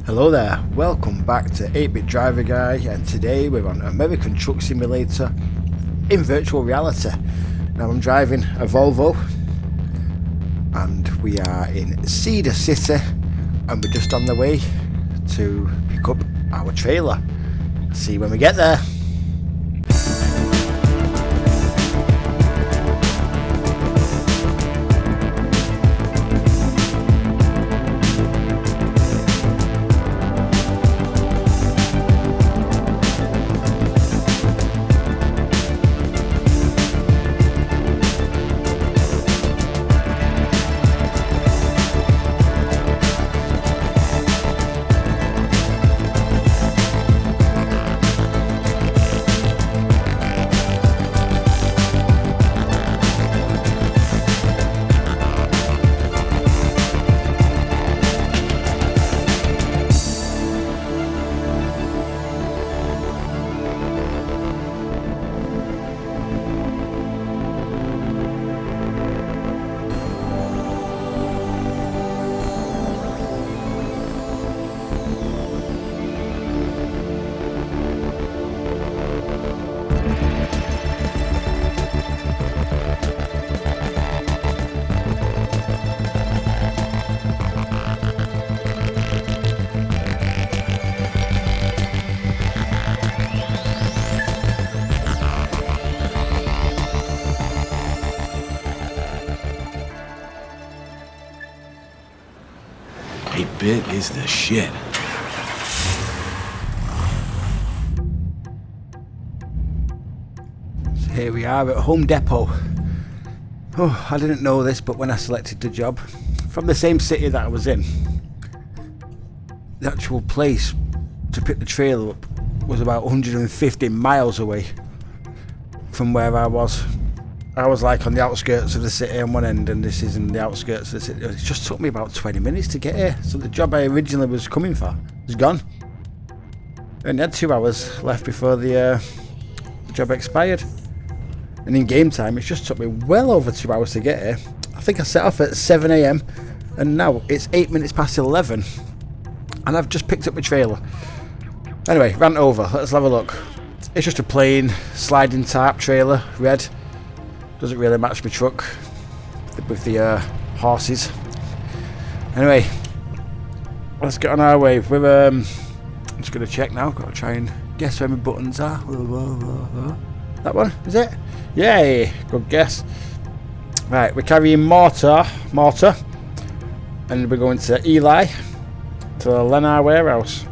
Hello there, welcome back to 8-Bit Driver Guy, and today we're on American Truck Simulator in virtual reality. Now I'm driving a Volvo and we are in Cedar City and we're just on the way to pick up our trailer. See you when we get there. Bit is the shit. So here we are at Home Depot. Oh, I didn't know this, but when I selected the job from the same city that I was in, the actual place to pick the trailer up was about 150 miles away from where I was. I was like on the outskirts of the city on one end, and this is in the outskirts of the city. It just took me about 20 minutes to get here. So the job I originally was coming for is gone. And I had 2 hours left before the job expired. And in game time, it just took me well over 2 hours to get here. I think I set off at 7 AM, and now it's 8 minutes past 11. And I've just picked up my trailer. Anyway, rant over. Let's have a look. It's just a plain sliding tarp trailer, red. Doesn't really match my truck with the horses. Anyway, let's get on our way. We're I'm just going to check now. Got to try and guess where my buttons are. That one, is it? Yay! Good guess. Right, we're carrying mortar, and we're going to Eli, to the Lennar warehouse.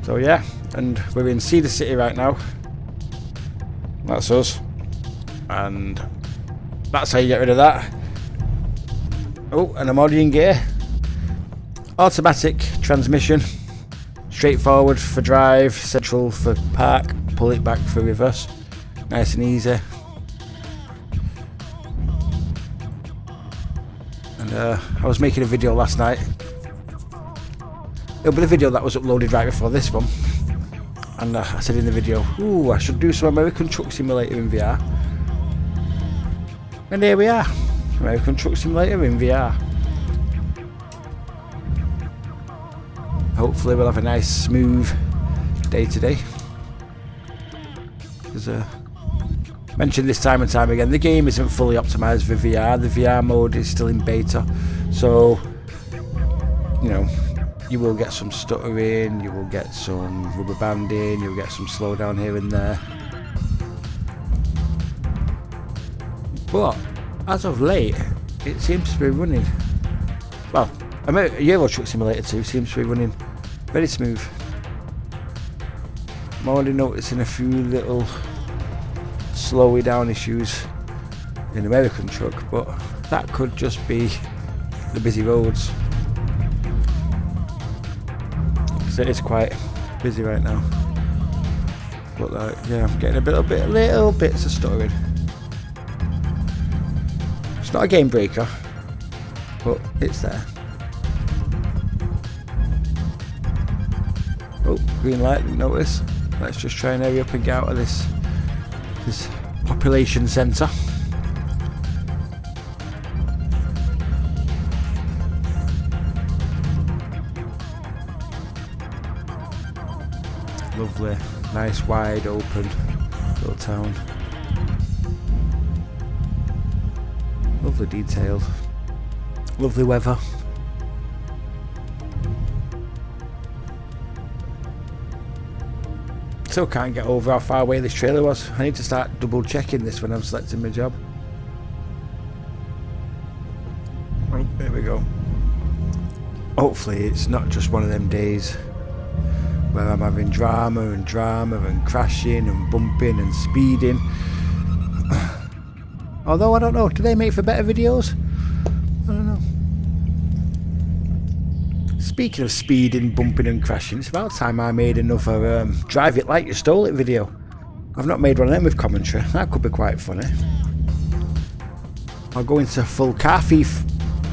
So yeah, and we're in Cedar City right now. That's us. And that's how you get rid of that. Oh, and I'm already in gear. Automatic transmission. Straightforward for drive, central for park, pull it back for reverse. Nice and easy. And I was making a video last night. It'll be the video that was uploaded right before this one. And I said in the video, ooh, I should do some American Truck Simulator in VR. And here we are, American Truck Simulator in VR. Hopefully we'll have a nice smooth day today. As I mentioned this time and time again, the game isn't fully optimised for VR. The VR mode is still in beta. So, you know, you will get some stuttering, you will get some rubber banding, you'll get some slowdown here and there. But as of late, it seems to be running. Well, Euro Truck Simulator 2 seems to be running very smooth. I'm already noticing a few little slowing down issues in American Truck, but that could just be the busy roads. Because it is quite busy right now. But like, yeah, I'm getting little bits of stuttering. It's not a game breaker, but it's there. Oh, green light, didn't notice. Let's just try and hurry up and get out of this population centre. Lovely, nice wide open little town. Lovely detail. Lovely weather. Still can't get over how far away this trailer was. I need to start double checking this when I'm selecting my job. Oh, there we go. Hopefully it's not just one of them days where I'm having drama and crashing and bumping and speeding. Although I don't know, do they make for better videos? I don't know. Speaking of speeding, bumping and crashing, it's about time I made another Drive It Like You Stole It video. I've not made one of them with commentary. That could be quite funny. I'll go into full car thief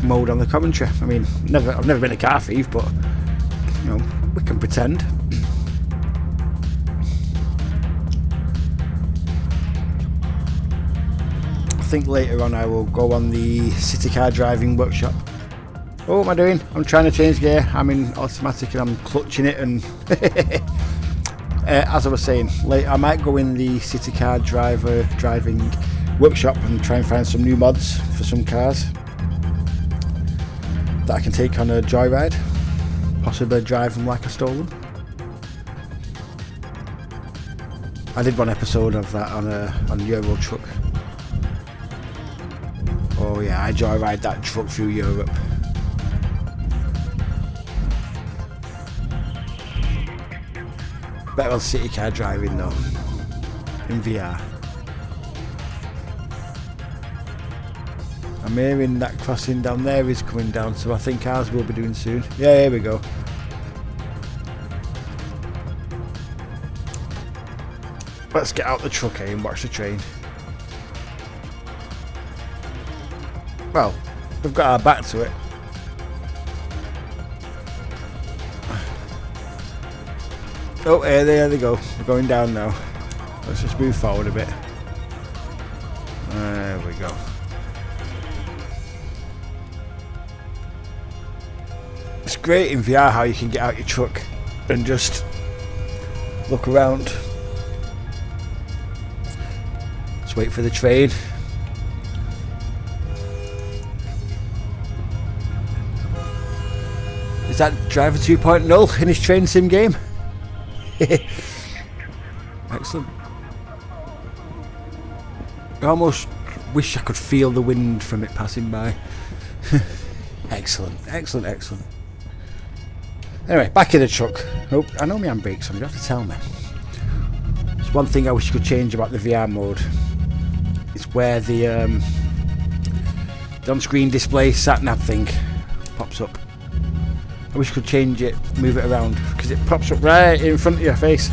mode on the commentary. I mean, I've never been a car thief, but you know, we can pretend. I think later on I will go on the city car driving workshop. Oh, what am I doing? I'm trying to change gear. I'm in automatic and I'm clutching it, and as I was saying, later I might go in the city car driving workshop and try and find some new mods for some cars that I can take on a joyride, possibly drive them like I stole them. I did one episode of that on Euro Truck. Oh yeah, I joyride that truck through Europe. Better on city car driving though, in VR. I'm hearing that crossing down there is coming down, so I think ours will be doing soon. Yeah, here we go. Let's get out the truck here and watch the train. Well, we've got our back to it. Oh, there they go. We're going down now. Let's just move forward a bit. There we go. It's great in VR how you can get out your truck and just look around. Let's wait for the train. Is that Driver 2.0 in his train sim game? Excellent. I almost wish I could feel the wind from it passing by. Excellent, excellent, excellent. Anyway, back in the truck. Oh, I know my handbrake's on, you don't have to tell me. There's one thing I wish you could change about the VR mode. It's where the on-screen display sat-nav thing pops up. I wish you could change it, move it around, because it pops up right in front of your face.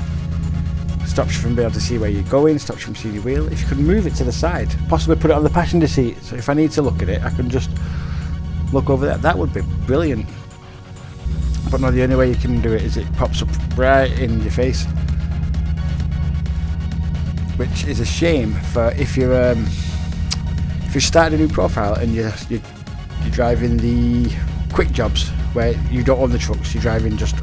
Stops you from being able to see where you're going, stops you from seeing your wheel. If you could move it to the side, possibly put it on the passenger seat, so if I need to look at it, I can just look over there. That would be brilliant. But no, the only way you can do it is it pops up right in your face. Which is a shame for if you're starting a new profile and you're driving the quick jobs where you don't own the trucks, you're driving just,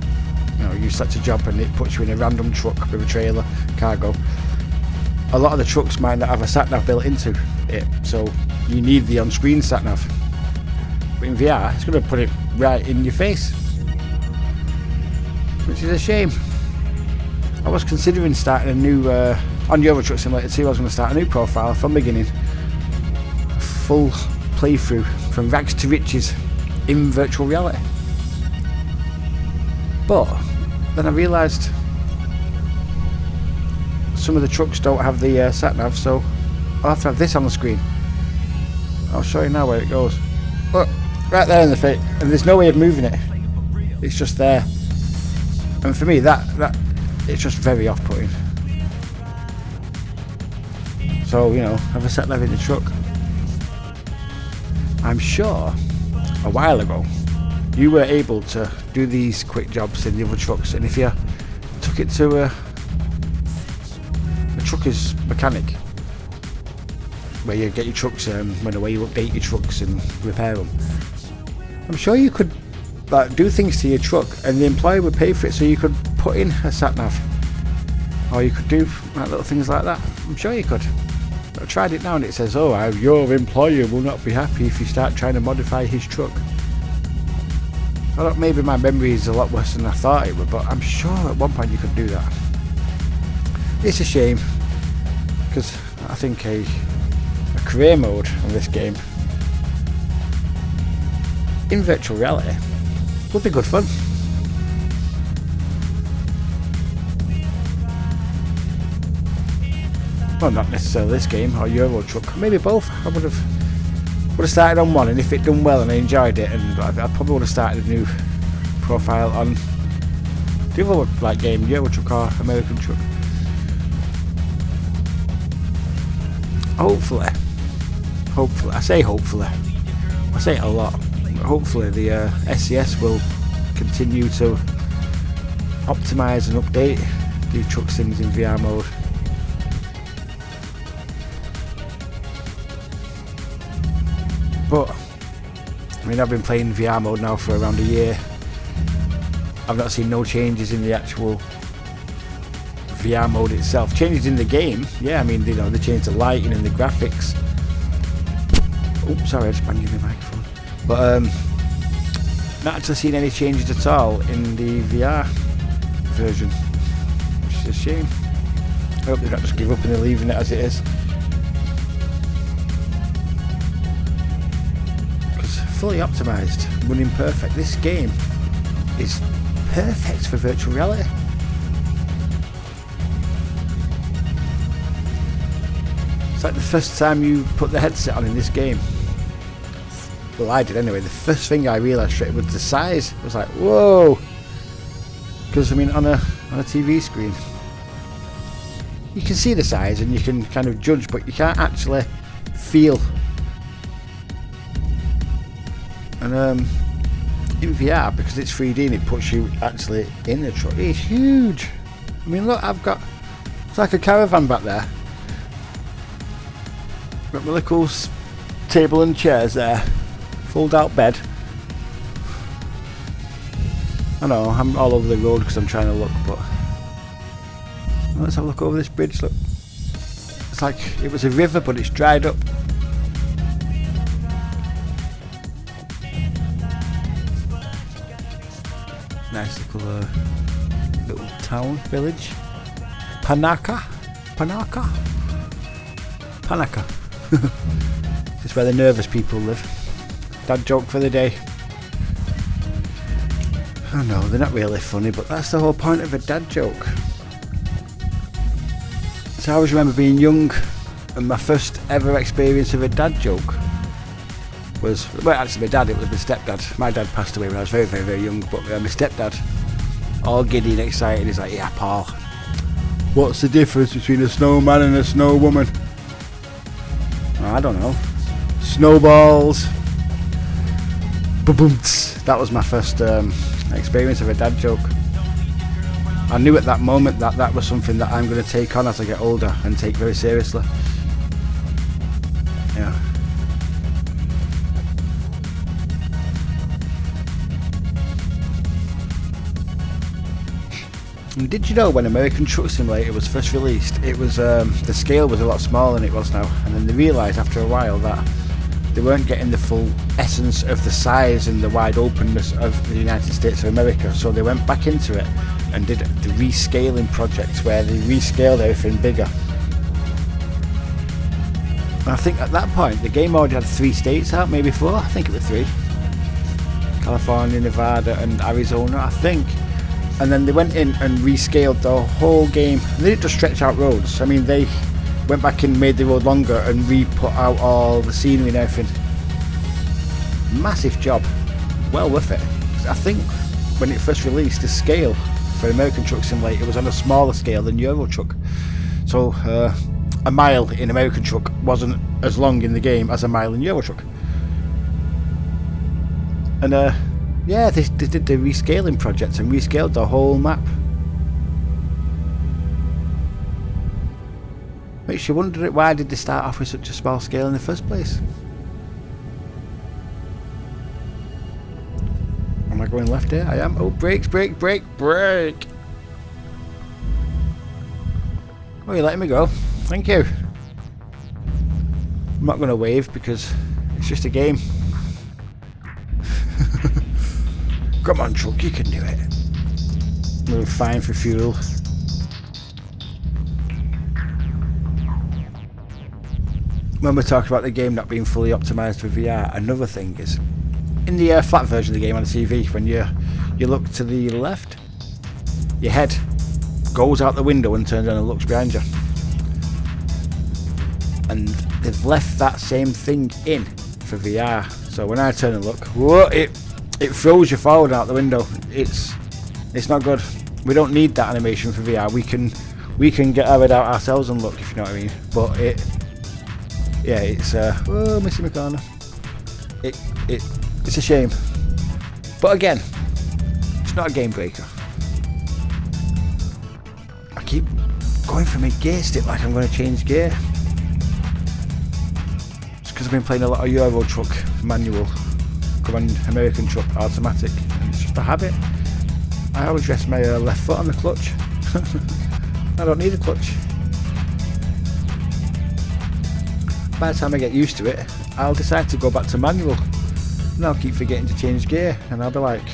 you know, you select a job and it puts you in a random truck with a trailer, cargo. A lot of the trucks might not have a sat-nav built into it, so you need the on-screen sat-nav. But in VR, it's going to put it right in your face, which is a shame. I was considering starting a new, on Euro Truck Simulator 2, I was going to start a new profile from the beginning. A full playthrough from rags to riches in virtual reality. But then I realised some of the trucks don't have the sat-nav, so I'll have to have this on the screen. I'll show you now where it goes. Look, right there in the face, and there's no way of moving it. It's just there. And for me, that it's just very off-putting. So, you know, have a sat-nav in the truck. I'm sure a while ago you were able to do these quick jobs in the other trucks, and if you took it to a trucker's mechanic where you get your trucks where you update your trucks and repair them, I'm sure you could like do things to your truck and the employer would pay for it, so you could put in a sat nav Or you could do like little things like that. I'm sure you could. I tried it now and it says, oh, your employer will not be happy if you start trying to modify his truck. I thought maybe my memory is a lot worse than I thought it would, but I'm sure at one point you could do that. It's a shame, because I think a career mode on this game in virtual reality would be good fun. Well, not necessarily this game or Euro Truck, maybe both. I would have started on one, and if it done well and I enjoyed it, and I probably would have started a new profile on the other like game, Euro Truck or American Truck. Hopefully, I say hopefully, I say it a lot, but hopefully the SES will continue to optimise and update the truck sims in VR mode. But I mean, I've been playing VR mode now for around a year. I've not seen no changes in the actual VR mode itself. Changes in the game, yeah. I mean, you know, they changed the lighting and the graphics. Oh, sorry, I just banged the microphone. But not actually seen any changes at all in the VR version, which is a shame. I hope they don't just give up and they're leaving it as it is. Fully optimised, running perfect. This game is perfect for virtual reality. It's like the first time you put the headset on in this game. Well, I did anyway. The first thing I realised straight was the size. I was like, whoa! Because I mean, on a TV screen, you can see the size and you can kind of judge, but you can't actually feel. And in VR, because it's 3D and it puts you actually in the truck, it's huge. I mean, look, it's like a caravan back there. Got my little table and chairs there, fold out bed. I know, I'm all over the road because I'm trying to look, but let's have a look over this bridge. Look, it's like it was a river, but it's dried up. Nice little town, village. Panaka. This is where the nervous people live. Dad joke for the day. Oh no, they're not really funny, but that's the whole point of a dad joke. So I always remember being young, and my first ever experience of a dad joke was, well, actually my dad, it was my stepdad. My dad passed away when I was very, very, very young, but my stepdad, all giddy and excited, he's like, yeah, Paul, what's the difference between a snowman and a snow woman? I don't know. Snowballs. Ba-boom-ts. That was my first experience of a dad joke. I knew at that moment that that was something that I'm going to take on as I get older and take very seriously. Yeah. And did you know when American Truck Simulator was first released, it was the scale was a lot smaller than it was now, and then they realised after a while that they weren't getting the full essence of the size and the wide openness of the United States of America, so they went back into it and did the rescaling project where they rescaled everything bigger. And I think at that point the game already had 3 states out, maybe 4, I think it was 3. California, Nevada and Arizona, I think. And then they went in and rescaled the whole game. They didn't just stretch out roads. I mean, they went back and made the road longer and re-put out all the scenery and everything. Massive job. Well worth it. I think when it first released, the scale for American Truck Simulator was on a smaller scale than Euro Truck. So a mile in American Truck wasn't as long in the game as a mile in Euro Truck. And yeah, they did the rescaling project and rescaled the whole map. Makes you wonder, why did they start off with such a small scale in the first place? Am I going left here? I am. Oh, brakes, brake, brake, brake! Oh, you're letting me go? Thank you. I'm not going to wave because it's just a game. Come on, truck, you can do it. We're fine for fuel. When we're talking about the game not being fully optimised for VR, another thing is, in the flat version of the game on the TV, when you look to the left, your head goes out the window and turns around and looks behind you. And they've left that same thing in for VR. So when I turn and look, whoa, it throws you forward out the window. It's not good. We don't need that animation for VR. We can get our head out ourselves and look, if you know what I mean. But it's oh, missing my corner. It's a shame. But again, it's not a game breaker. I keep going for my gear stick like I'm going to change gear. It's because I've been playing a lot of Euro truck manual, come on, American truck automatic, and it's just a habit. I always rest my left foot on the clutch. I don't need a clutch. By the time I get used to it, I'll decide to go back to manual, and I'll keep forgetting to change gear, and I'll be like,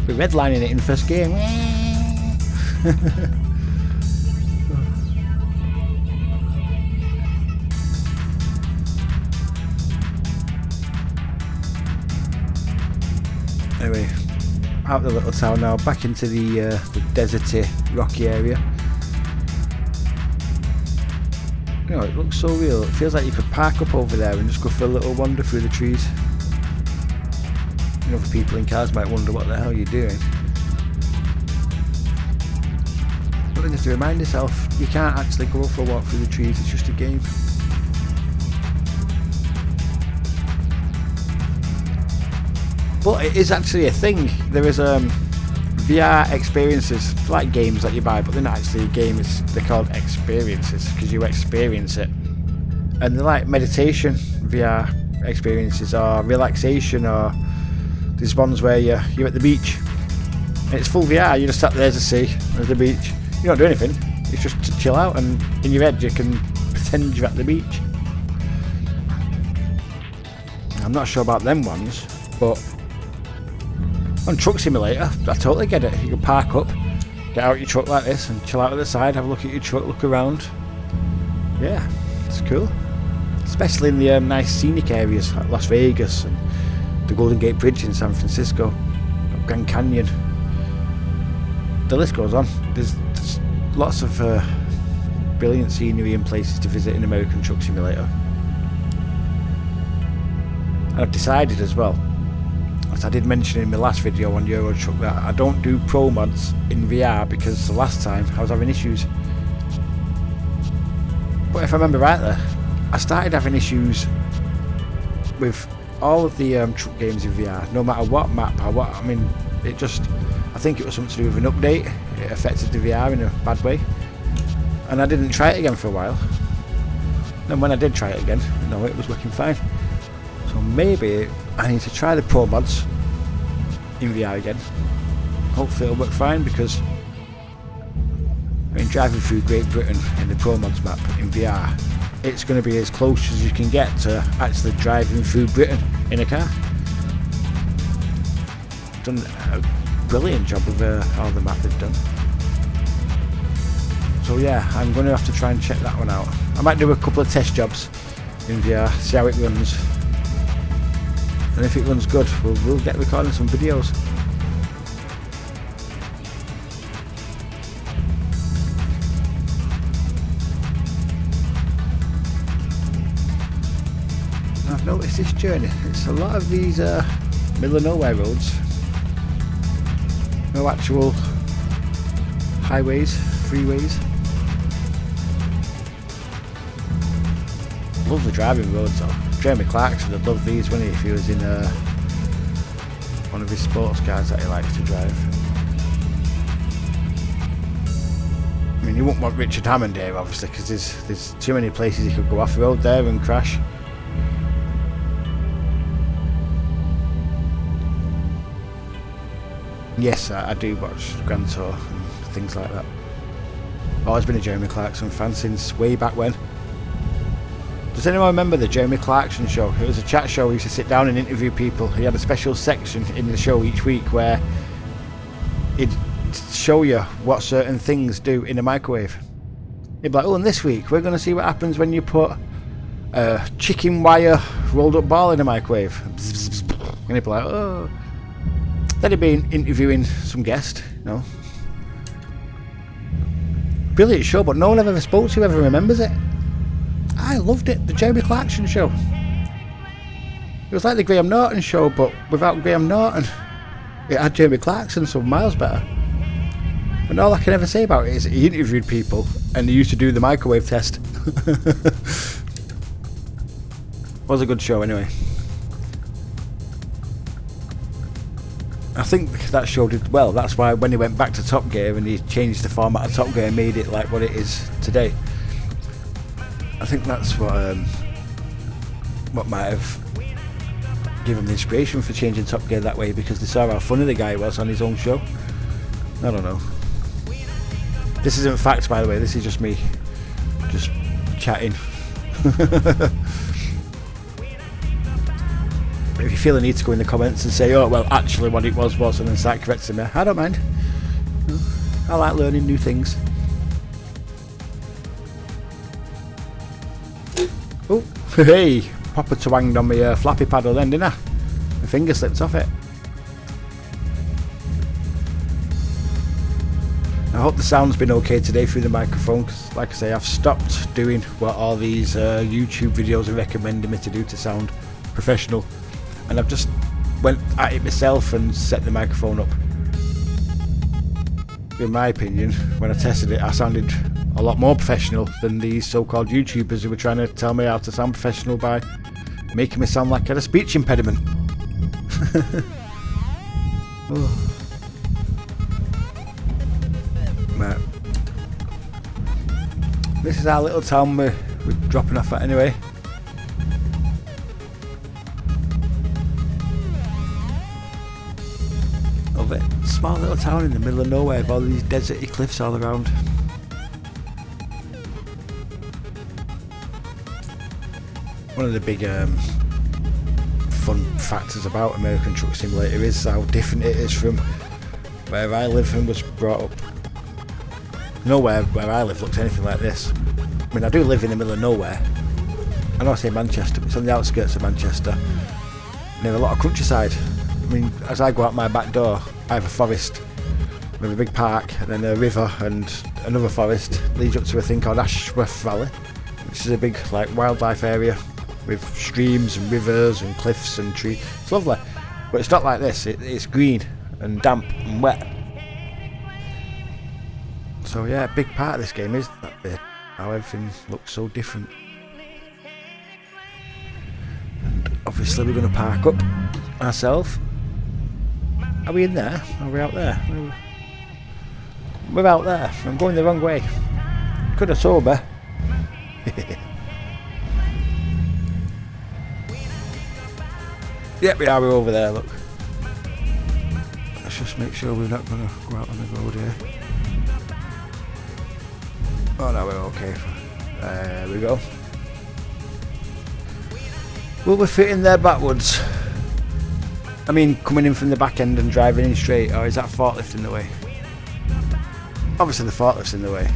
we're redlining it in first gear. Anyway, out of the little town now, back into the deserty, rocky area. You know, it looks so real. It feels like you could park up over there and just go for a little wander through the trees. You know, for people in cars might wonder what the hell you're doing. But then you have to remind yourself, you can't actually go for a walk through the trees, it's just a game. But it is actually a thing. There is VR experiences, like games that you buy, but they're not actually a game, they're called experiences because you experience it. And they're like meditation VR experiences, or relaxation, or there's ones where you're at the beach and it's full VR, you're just sat there to see at the beach. You don't do anything, it's just to chill out, and in your head you can pretend you're at the beach. I'm not sure about them ones, but on Truck Simulator, I totally get it. You can park up, get out your truck like this and chill out at the side, have a look at your truck, look around. Yeah, it's cool. Especially in the nice scenic areas like Las Vegas and the Golden Gate Bridge in San Francisco, Grand Canyon. The list goes on. There's lots of brilliant scenery and places to visit in American Truck Simulator. And I've decided as well, as I did mention in my last video on Euro Truck, that I don't do pro mods in VR because the last time I was having issues. But if I remember rightly, I started having issues with all of the truck games in VR, no matter what map or what. I mean, it just, I think it was something to do with an update. It affected the VR in a bad way, and I didn't try it again for a while. And when I did try it again, no, it was working fine. So maybe I need to try the pro mods in VR again. Hopefully it'll work fine, because I mean, driving through Great Britain in the pro mods map in VR, it's going to be as close as you can get to actually driving through Britain in a car. Done a brilliant job with all the map they've done. So yeah, I'm going to have to try and check that one out. I might do a couple of test jobs in VR, see how it runs. And if it runs good, we'll get recording some videos. I've noticed this journey, it's a lot of these middle of nowhere roads. No actual highways, freeways. Love the driving roads though. Jeremy Clarkson would love these, wouldn't he, if he was in one of his sports cars that he likes to drive. I mean, you wouldn't want Richard Hammond here, obviously, because there's too many places he could go off road there and crash. Yes, I do watch Grand Tour and things like that. Always been a Jeremy Clarkson fan since way back when. Does anyone remember the Jeremy Clarkson show? It was a chat show. He used to sit down and interview people. He had a special section in the show each week where he'd show you what certain things do in a microwave. He'd be like, oh, and this week we're going to see what happens when you put a chicken wire rolled up ball in a microwave. And he'd be like, oh. Then he'd be interviewing some guest, you know. Brilliant show, but no one ever spoke to whoever remembers it. I loved it, the Jeremy Clarkson show. It was like the Graham Norton show, but without Graham Norton. It had Jeremy Clarkson, so miles better. And all I can ever say about it is he interviewed people and he used to do the microwave test. Was a good show anyway. I think that show did well. That's why when he went back to Top Gear and he changed the format of Top Gear and made it like what it is today, I think that's what might have given him the inspiration for changing Top Gear that way, because they saw how funny the guy was on his own show. I don't know. This isn't facts, by the way. This is just me just chatting. If you feel the need to go in the comments and say, oh, well, actually what it was, and then start correcting me, I don't mind. I like learning new things. Oh, hey, proper twanged on my flappy paddle then, didn't I? My finger slipped off it. I hope the sound's been okay today through the microphone, because like I say, I've stopped doing what all these YouTube videos are recommending me to do to sound professional, and I've just went at it myself and set the microphone up. In my opinion, when I tested it, I sounded a lot more professional than these so-called YouTubers who were trying to tell me how to sound professional by making me sound like I had a speech impediment. Oh. Right. This is our little town we're dropping off at anyway. Love it. Small little town in the middle of nowhere with all these deserty cliffs all around. One of the big fun factors about American Truck Simulator is how different it is from where I live and was brought up. Nowhere where I live looks anything like this. I mean, I do live in the middle of nowhere. I know I say Manchester, but it's on the outskirts of Manchester. And there's a lot of countryside. I mean, as I go out my back door, I have a forest with a big park, and then a river and another forest leads up to a thing called Ashworth Valley, which is a big like wildlife area with streams and rivers and cliffs and trees. It's lovely, but it's not like this. It's green and damp and wet. So yeah, a big part of this game is that bit, how everything looks so different. And obviously we're going to park up ourselves. Are we in there? Are we out there? We're out there. I'm going the wrong way. Could have sober. Yep, we are. We're over there, look. Let's just make sure we're not going to go out on the road here. Oh no, we're okay. There we go. Will we fit in there backwards? I mean, coming in from the back end and driving in straight, or is that forklift in the way? Obviously the forklift's in the way.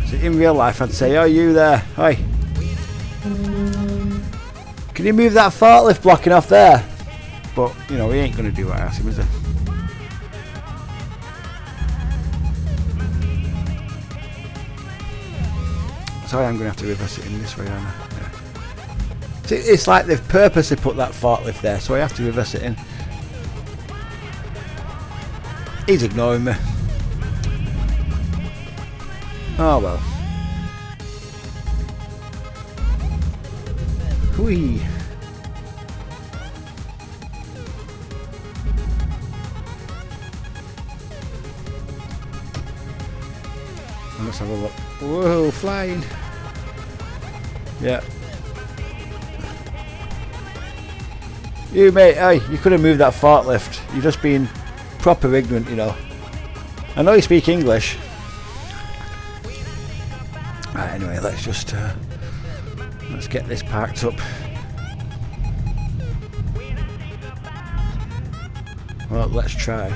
So in real life I'd say, oh, you there, hi. Can you move that forklift blocking off there? But, you know, he ain't going to do what I asked him, is he? Sorry, I'm going to have to reverse it in this way, aren't I? Yeah. See, it's like they've purposely put that forklift there, so I have to reverse it in. He's ignoring me. Oh well. Whee! Let's have a look. Whoa, flying! Yeah. You mate, hey, you could have moved that forklift. You're just being proper ignorant, you know. I know you speak English. Right, anyway, let's just let's get this parked up. Well, let's try.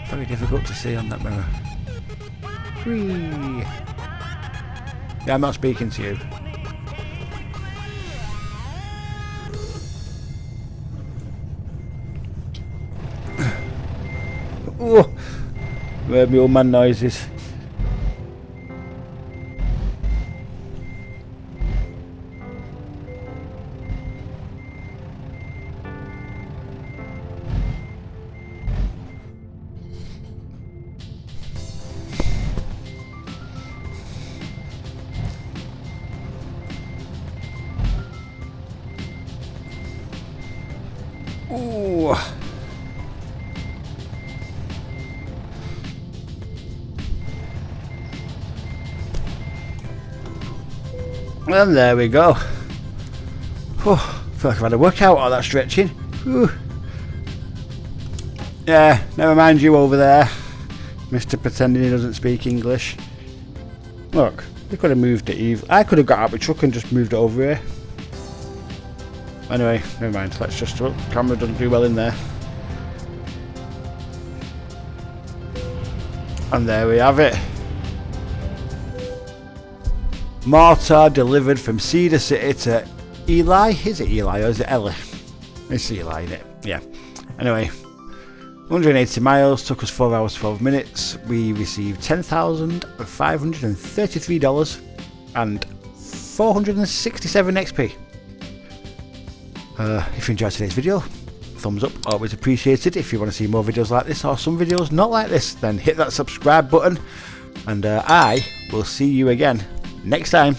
Very difficult to see on that mirror. Whee! Yeah, I'm not speaking to you. Oh, where my old man noises. Ooh. And there we go. Oh, I feel like I've had a workout all that stretching. Whew. Yeah, never mind you over there, Mr. Pretending he doesn't speak English. Look, we could have moved it. I could have got out of the truck and just moved it over here. Anyway, never mind. Let's just. Oh, the camera doesn't do well in there. And there we have it. Mortar delivered from Cedar City to Eli. Is it Eli or is it Ellie? It's Eli, isn't it? Yeah. Anyway, 180 miles, took us 4 hours 12 minutes. We received $10,533 and 467 XP. If you enjoyed today's video, thumbs up, always appreciated. If you want to see more videos like this or some videos not like this, then hit that subscribe button, and I will see you again next time.